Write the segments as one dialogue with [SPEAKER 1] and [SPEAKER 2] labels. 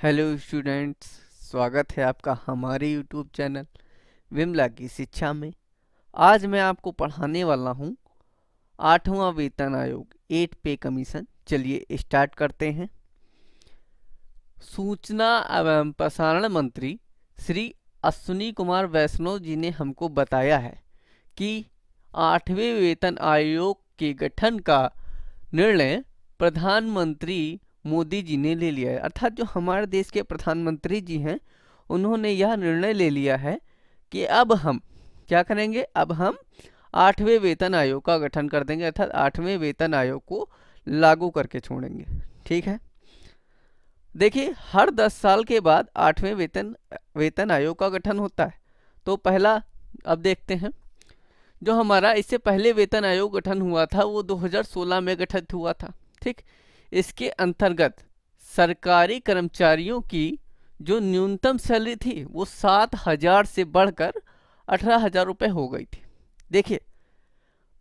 [SPEAKER 1] Hello students, स्वागत है आपका हमारे यूट्यूब चैनल विमला की शिक्षा में। आज मैं आपको पढ़ाने वाला हूँ 8वां वेतन आयोग 8 पे कमीशन। चलिए स्टार्ट करते हैं। सूचना एवं प्रसारण मंत्री श्री अश्विनी कुमार वैष्णव जी ने हमको बताया है कि 8वें वेतन आयोग के गठन का निर्णय प्रधानमंत्री मोदी जी ने ले लिया है। अर्थात जो हमारे देश के प्रधानमंत्री जी हैं, उन्होंने यह निर्णय ले लिया है कि अब हम क्या करेंगे, अब हम 8वें वेतन आयोग का गठन कर देंगे, अर्थात 8वें वेतन आयोग को लागू करके छोड़ेंगे। ठीक है, देखिए हर 10 साल के बाद 8वें वेतन आयोग का गठन होता है। तो पहला अब देखते हैं, जो हमारा इससे पहले वेतन आयोग गठन हुआ था वो 2016 में गठित हुआ था। ठीक, इसके अंतर्गत सरकारी कर्मचारियों की जो न्यूनतम सैलरी थी वो 7,000 से बढ़कर 18,000 रुपये हो गई थी। देखिए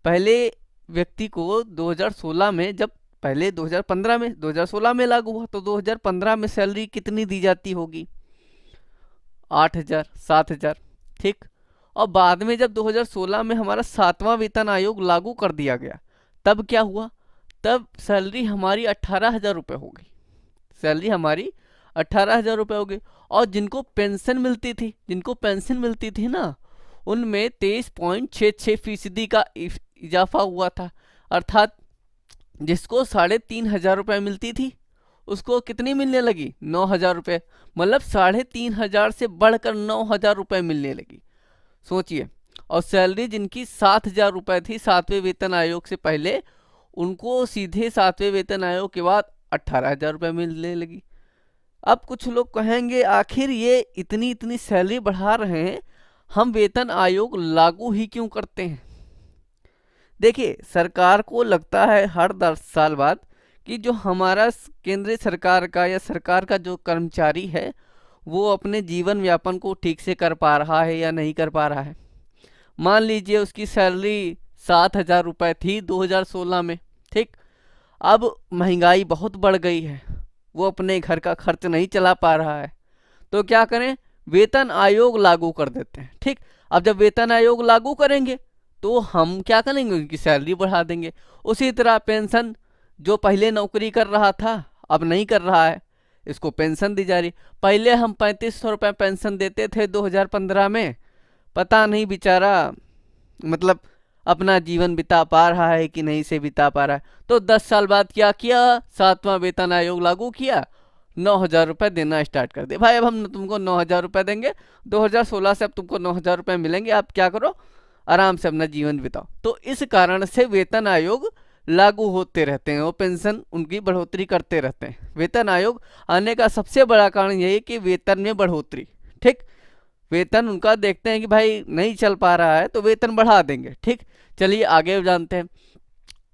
[SPEAKER 1] पहले व्यक्ति को 2016 में, जब पहले 2016 में लागू हुआ तो 2015 में सैलरी कितनी दी जाती होगी, 8,000 7,000। ठीक, और बाद में जब 2016 में हमारा 7वां वेतन आयोग लागू कर दिया गया, तब क्या हुआ, तब सैलरी हमारी 18,000 रुपये हो गई। सैलरी हमारी 18,000 रुपये हो गई। और जिनको पेंशन मिलती थी ना, उनमें 23.66% का इजाफा हुआ था। अर्थात जिसको 3,500 रुपये मिलती थी उसको कितनी मिलने लगी, 9,000 रुपये। मतलब 3,500 से बढ़कर 9,000 रुपये मिलने लगी। सोचिए, और सैलरी जिनकी 7,000 रुपये थी 7वें वेतन आयोग से पहले, उनको सीधे 7वें वेतन आयोग के बाद 18,000 रुपये मिलने लगी। अब कुछ लोग कहेंगे आखिर ये इतनी इतनी सैलरी बढ़ा रहे हैं, हम वेतन आयोग लागू ही क्यों करते हैं। देखिए सरकार को लगता है हर 10 साल बाद कि जो हमारा केंद्रीय सरकार का या सरकार का जो कर्मचारी है वो अपने जीवन यापन को ठीक से कर पा रहा है या नहीं कर पा रहा है। मान लीजिए उसकी सैलरी 7,000 रुपये थी 2016 में। ठीक, अब महंगाई बहुत बढ़ गई है, वो अपने घर का खर्च नहीं चला पा रहा है, तो क्या करें, वेतन आयोग लागू कर देते हैं। ठीक, अब जब वेतन आयोग लागू करेंगे तो हम क्या करेंगे, उनकी सैलरी बढ़ा देंगे। उसी तरह पेंशन, जो पहले नौकरी कर रहा था अब नहीं कर रहा है, इसको पेंशन दी जा रही। पहले हम 3,500 रुपये पेंशन देते थे 2015 में, पता नहीं बेचारा मतलब अपना जीवन बिता पा रहा है कि नहीं से बिता पा रहा है। तो 10 साल बाद क्या किया, 7वां वेतन आयोग लागू किया, 9,000 रुपये देना स्टार्ट कर दे। भाई अब हम तुमको 9,000 रुपये देंगे, 2016 से अब तुमको 9,000 रुपये मिलेंगे, आप क्या करो, आराम से अपना जीवन बिताओ। तो इस कारण से वेतन आयोग लागू होते रहते हैं और पेंशन उनकी बढ़ोतरी करते रहते हैं। वेतन आयोग आने का सबसे बड़ा कारण यही है कि वेतन में बढ़ोतरी। ठीक, वेतन उनका देखते हैं कि भाई नहीं चल पा रहा है तो वेतन बढ़ा देंगे। ठीक, चलिए आगे जानते हैं।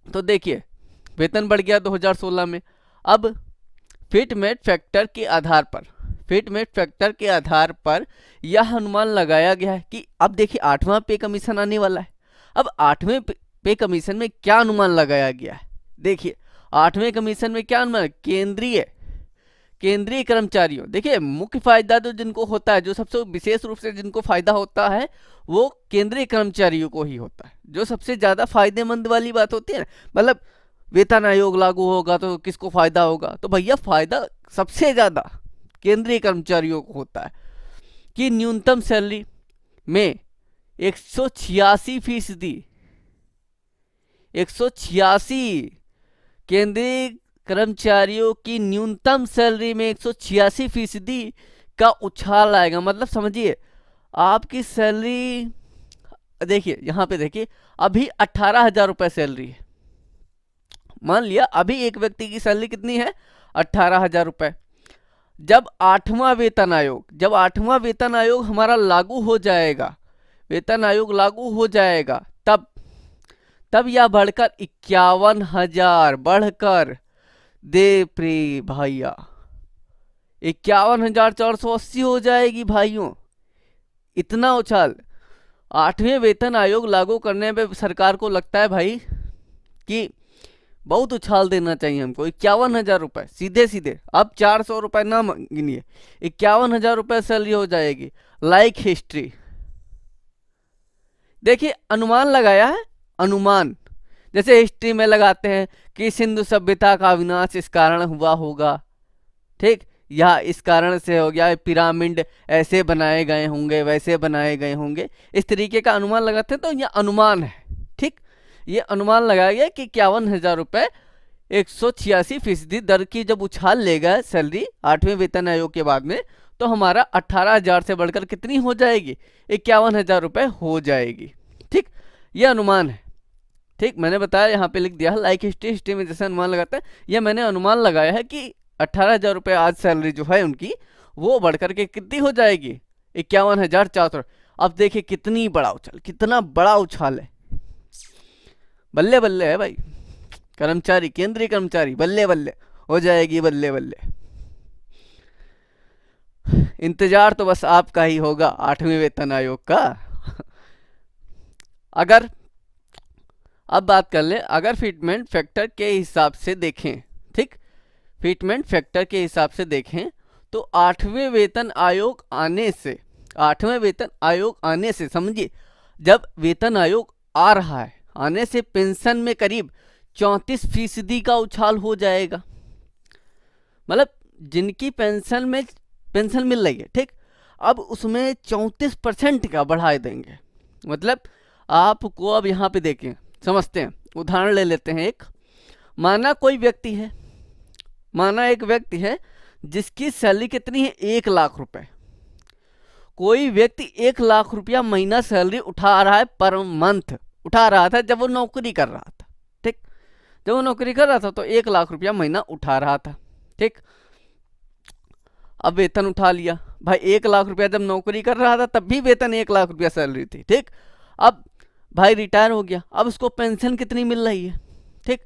[SPEAKER 1] तो देखिए वेतन बढ़ गया 2016 में। अब फिटमेट फैक्टर के आधार पर यह अनुमान लगाया गया है कि अब देखिए 8वां पे कमीशन आने वाला है। अब 8वें पे कमीशन में क्या अनुमान लगाया गया है, देखिए 8वें कमीशन में क्या अनुमान, केंद्रीय कर्मचारियों, देखिए मुख्य फायदा तो जिनको होता है, जो सबसे विशेष रूप से जिनको फायदा होता है वो केंद्रीय कर्मचारियों को ही होता है। जो सबसे ज्यादा फायदेमंद वाली बात होती है ना, मतलब वेतन आयोग लागू होगा तो किसको फायदा होगा, तो भैया फायदा सबसे ज्यादा केंद्रीय कर्मचारियों को होता है कि न्यूनतम सैलरी में 186 केंद्रीय कर्मचारियों की न्यूनतम सैलरी में 186% का उछाल आएगा। मतलब समझिए आपकी सैलरी, देखिए यहाँ पे देखिए अभी 18,000 रुपये सैलरी है। मान लिया अभी एक व्यक्ति की सैलरी कितनी है, 18,000 रुपये। जब 8वां वेतन आयोग हमारा लागू हो जाएगा, वेतन आयोग लागू हो जाएगा, तब यह बढ़कर 51,000 बढ़कर दे प्रे भैया 51,480 हो जाएगी भाइयों। इतना उछाल 8वें वेतन आयोग लागू करने पे सरकार को लगता है भाई कि बहुत उछाल देना चाहिए हमको। 51,000 रुपये सीधे सीधे, अब 400 रुपये ना गिनिए, 51,000 रुपये सैलरी हो जाएगी। लाइक हिस्ट्री, देखिए अनुमान लगाया है, अनुमान जैसे हिस्ट्री में लगाते हैं कि सिंधु सभ्यता का विनाश इस कारण हुआ होगा, ठीक, या इस कारण से हो गया, पिरामिड ऐसे बनाए गए होंगे, वैसे बनाए गए होंगे, इस तरीके का अनुमान लगाते हैं। तो यह अनुमान है, ठीक, ये अनुमान लगाया गया कि 51,000 रुपये 186% दर की जब उछाल लेगा सैलरी 8वें वेतन आयोग के बाद में, तो हमारा 18,000 से बढ़कर कितनी हो जाएगी, 51,000 रुपये हो जाएगी, ठीक, ये अनुमान है, ठीक। मैंने बताया यहाँ पे लिख दिया है लाइक हिस्ट्री, हिस्ट्री में जैसे अनुमान लगाते हैं, यह मैंने अनुमान लगाया है कि 18,000 रुपये आज सैलरी जो है उनकी वो बढ़कर के कितनी हो जाएगी, 51,400। अब देखिए कितनी बड़ा उछाल, कितना बड़ा उछाल है, बल्ले बल्ले है भाई, कर्मचारी, केंद्रीय कर्मचारी, बल्ले बल्ले हो जाएगी, बल्ले बल्ले। इंतजार तो बस आपका ही होगा 8वें वेतन आयोग का। अगर अब बात कर ले, अगर फिटमेंट फैक्टर के हिसाब से देखें, ठीक, फिटमेंट फैक्टर के हिसाब से देखें तो 8वें वेतन आयोग आने से, 8वें वेतन आयोग आने से समझिए, जब वेतन आयोग आ रहा है, आने से पेंशन में करीब 34% का उछाल हो जाएगा। मतलब जिनकी पेंशन में पेंशन मिल रही है, ठीक, अब उसमें 34% का बढ़ा देंगे। मतलब आपको अब यहाँ पे देखें, समझते हैं, उदाहरण ले लेते हैं एक, माना कोई व्यक्ति है, माना एक व्यक्ति है जिसकी सैलरी कितनी है, 1 लाख रुपए। कोई व्यक्ति 1 लाख रुपया महीना सैलरी उठा रहा है, पर मंथ उठा रहा था जब वो नौकरी कर रहा था, ठीक, जब वो नौकरी कर रहा था तो 1 लाख रुपया महीना उठा रहा था, ठीक। अब वेतन उठा लिया भाई, 1 लाख रुपया जब नौकरी कर रहा था तब भी वेतन 1 लाख रुपया सैलरी थी, ठीक। अब भाई रिटायर हो गया, अब उसको पेंशन कितनी मिल रही है, ठीक,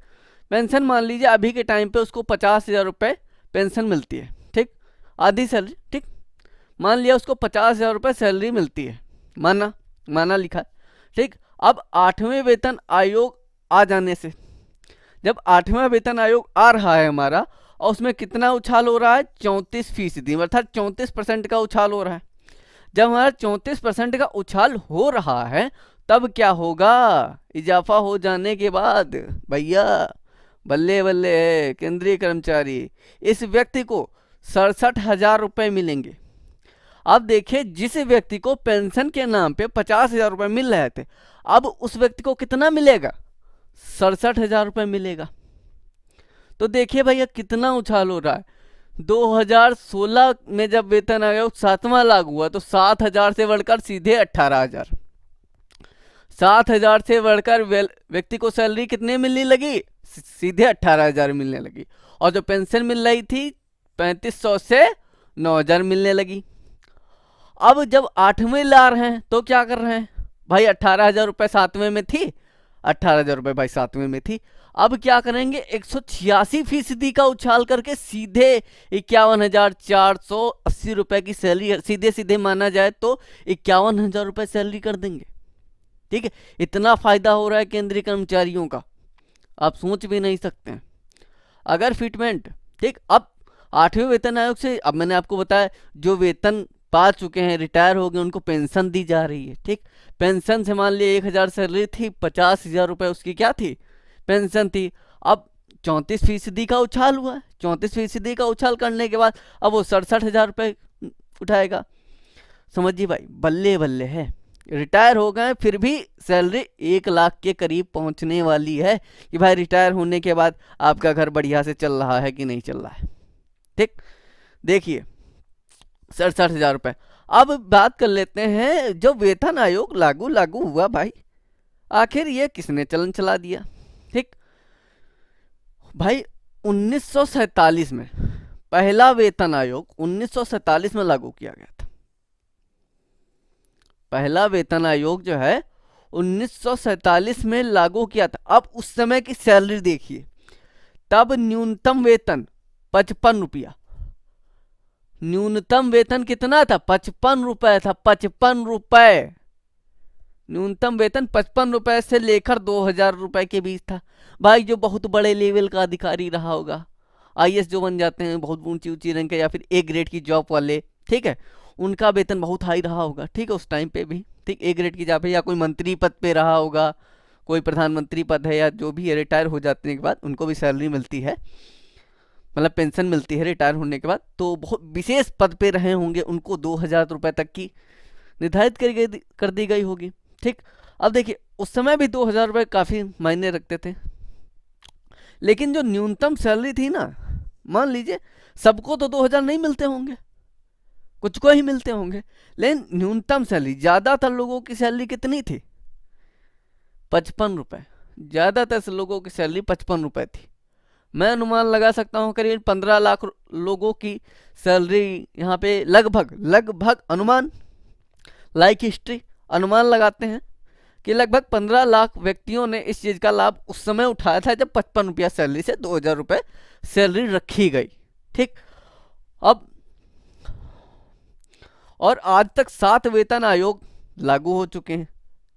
[SPEAKER 1] पेंशन मान लीजिए अभी के टाइम पे उसको 50,000 रुपये पेंशन मिलती है, ठीक, आधी सैलरी, ठीक, मान लिया उसको 50,000 रुपये सैलरी मिलती है, माना लिखा, ठीक। अब 8वें वेतन आयोग आ जाने से, जब 8वां वेतन आयोग आ रहा है हमारा, और उसमें कितना उछाल हो रहा है, 34%, अर्थात 34% का उछाल हो रहा है। जब हमारा 34% का उछाल हो रहा है तब क्या होगा, इजाफा हो जाने के बाद भैया बल्ले बल्ले है केंद्रीय कर्मचारी, इस व्यक्ति को 67,000 रुपये मिलेंगे। अब देखिए जिस व्यक्ति को पेंशन के नाम पे 50,000 रुपये मिल रहे थे, अब उस व्यक्ति को कितना मिलेगा, 67,000 रुपये मिलेगा। तो देखिए भैया कितना उछाल हो रहा है। 2016 में जब वेतन आयोग 7वां लागू हुआ तो 7,000 से बढ़कर सीधे 18,000, 7,000 से बढ़कर व्यक्ति को सैलरी कितने मिलने लगी, सीधे 18,000 मिलने लगी। और जो पेंशन मिल रही थी 3,500 से 9,000 मिलने लगी। अब जब 8वें ला रहे हैं तो क्या कर रहे हैं भाई, 18,000 रुपये 7वें में थी, 18,000 रुपये भाई 7वें में थी। अब क्या करेंगे, 186% का उछाल करके सीधे 51,480 रुपये की सैलरी, सीधे सीधे माना जाए तो 51,000 रुपये सैलरी कर देंगे, ठीक है। इतना फायदा हो रहा है केंद्रीय कर्मचारियों का, आप सोच भी नहीं सकते हैं। अगर फिटमेंट, ठीक, अब 8वें वेतन आयोग से, अब मैंने आपको बताया जो वेतन पा चुके हैं, रिटायर हो गए, उनको पेंशन दी जा रही है, ठीक। पेंशन से मान लिया 1,000 सैलरी थी, 50,000 रुपये उसकी क्या थी, पेंशन थी। अब 34% का उछाल हुआ है, 34% का उछाल करने के बाद अब वो 67,000 रुपये उठाएगा। समझिए भाई बल्ले बल्ले है, रिटायर हो गए फिर भी सैलरी 1 लाख के करीब पहुंचने वाली है कि भाई रिटायर होने के बाद आपका घर बढ़िया से चल रहा है कि नहीं चल रहा है, ठीक। देखिए 67,000 रुपये। अब बात कर लेते हैं जो वेतन आयोग लागू हुआ भाई, आखिर ये किसने चलन चला दिया, ठीक भाई। 1947 में पहला वेतन आयोग 1947 में लागू किया गया था। पहला वेतन आयोग जो है 1947 में लागू किया था। अब उस समय की सैलरी देखिए, तब न्यूनतम वेतन 55 रुपया, न्यूनतम वेतन कितना था, 55 रुपए था, 55 रुपए न्यूनतम वेतन 55 रुपए से लेकर 2,000 रुपए के बीच था। भाई जो बहुत बड़े लेवल का अधिकारी रहा होगा, आईएएस जो बन जाते हैं बहुत ऊंची ऊंची रैंक के, या फिर ए ग्रेड की जॉब वाले, ठीक है, उनका वेतन बहुत हाई रहा होगा, ठीक है, उस टाइम पे भी, ठीक, ए ग्रेड की जॉब है, या कोई मंत्री पद पे रहा होगा, कोई प्रधानमंत्री पद है, या जो भी है, रिटायर हो जाने के बाद उनको भी सैलरी मिलती है, मतलब पेंशन मिलती है रिटायर होने के बाद, तो बहुत विशेष पद पे रहे होंगे, उनको 2000 रुपये तक की निर्धारित कर दी गई होगी, ठीक। अब देखिए उस समय भी 2000 रुपये काफ़ी मायने रखते थे, लेकिन जो न्यूनतम सैलरी थी ना, मान लीजिए सबको तो 2000 नहीं मिलते होंगे, कुछ को ही मिलते होंगे, लेकिन न्यूनतम सैलरी, ज़्यादातर लोगों की सैलरी कितनी थी? 55 रुपये। ज़्यादातर लोगों की सैलरी 55 रुपये थी। मैं अनुमान लगा सकता हूँ करीब 15 लाख लोगों की सैलरी यहाँ पे, लगभग अनुमान, लाइक हिस्ट्री, अनुमान लगाते हैं कि लगभग 15 लाख व्यक्तियों ने इस चीज़ का लाभ उस समय उठाया था जब 55 रुपया सैलरी से 2000 रुपये सैलरी रखी गई, ठीक। अब और आज तक 7 वेतन आयोग लागू हो चुके हैं,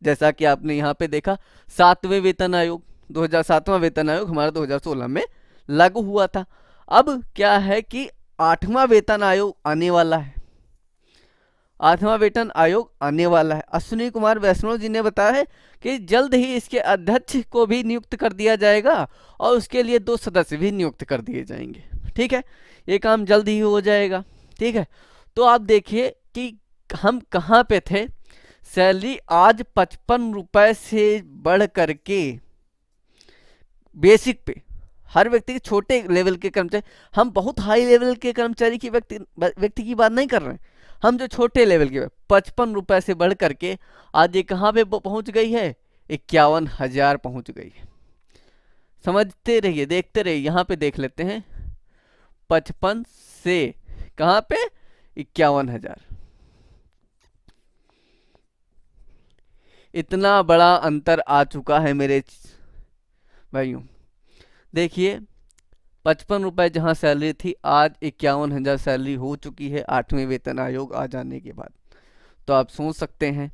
[SPEAKER 1] जैसा कि आपने यहाँ पे देखा, 7वें वेतन आयोग, 2007वां वेतन आयोग हमारा 2016 में लागू हुआ था। अब क्या है कि 8वां वेतन आयोग आने वाला है, 8वां वेतन आयोग आने वाला है। अश्विनी कुमार वैष्णव जी ने बताया है कि जल्द ही इसके अध्यक्ष को भी नियुक्त कर दिया जाएगा और उसके लिए 2 सदस्य भी नियुक्त कर दिए जाएंगे, ठीक है, ये काम जल्द ही हो जाएगा, ठीक है। तो आप देखिए कि हम कहाँ पे थे, सैलरी आज 55 रुपये से बढ़ करके बेसिक पे, हर व्यक्ति के छोटे लेवल के कर्मचारी, हम बहुत हाई लेवल के कर्मचारी की व्यक्ति की बात नहीं कर रहे हैं, हम जो छोटे लेवल के 55 रुपये से बढ़ करके आज ये कहाँ पे पहुंच गई है, 51,000 पहुंच गई है। समझते रहिए, देखते रहिए, यहाँ पे देख लेते हैं, 55 से कहाँ पे 51,000, इतना बड़ा अंतर आ चुका है मेरे भाइयों। देखिए 55 रुपये जहाँ सैलरी थी, आज 51,000 सैलरी हो चुकी है 8वें वेतन आयोग आ जाने के बाद। तो आप सोच सकते हैं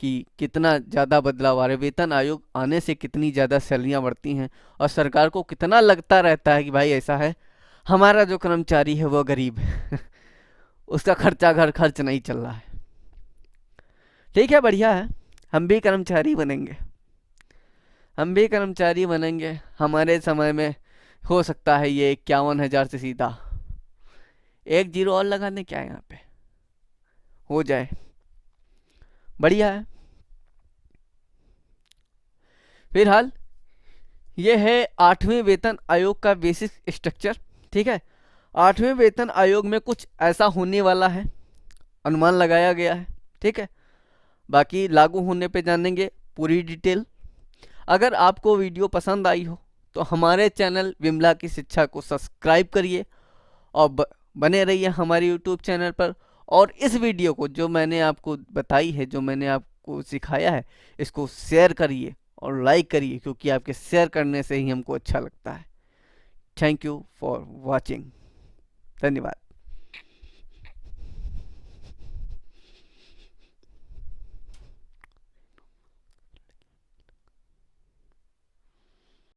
[SPEAKER 1] कि कितना ज़्यादा बदलाव आ रहा है, वेतन आयोग आने से कितनी ज़्यादा सैलरियाँ बढ़ती हैं, और सरकार को कितना लगता रहता है कि भाई ऐसा है, हमारा जो कर्मचारी है वो गरीब है उसका खर्चा, घर खर्च नहीं चल रहा है, ठीक है, बढ़िया है, हम भी कर्मचारी बनेंगे, हम भी कर्मचारी बनेंगे, हमारे समय में हो सकता है ये 51,000 से सीधा 1 जीरो और लगाने क्या है यहाँ पे, हो जाए, बढ़िया है। फिलहाल ये है 8वें वेतन आयोग का बेसिक स्ट्रक्चर, ठीक है। 8वें वेतन आयोग में कुछ ऐसा होने वाला है, अनुमान लगाया गया है, ठीक है, बाकी लागू होने पे जानेंगे पूरी डिटेल। अगर आपको वीडियो पसंद आई हो तो हमारे चैनल विमला की शिक्षा को सब्सक्राइब करिए और बने रहिए हमारे यूट्यूब चैनल पर, और इस वीडियो को जो मैंने आपको बताई है, जो मैंने आपको सिखाया है, इसको शेयर करिए और लाइक करिए, क्योंकि आपके शेयर करने से ही हमको अच्छा लगता है। थैंक यू फॉर वॉचिंग, धन्यवाद।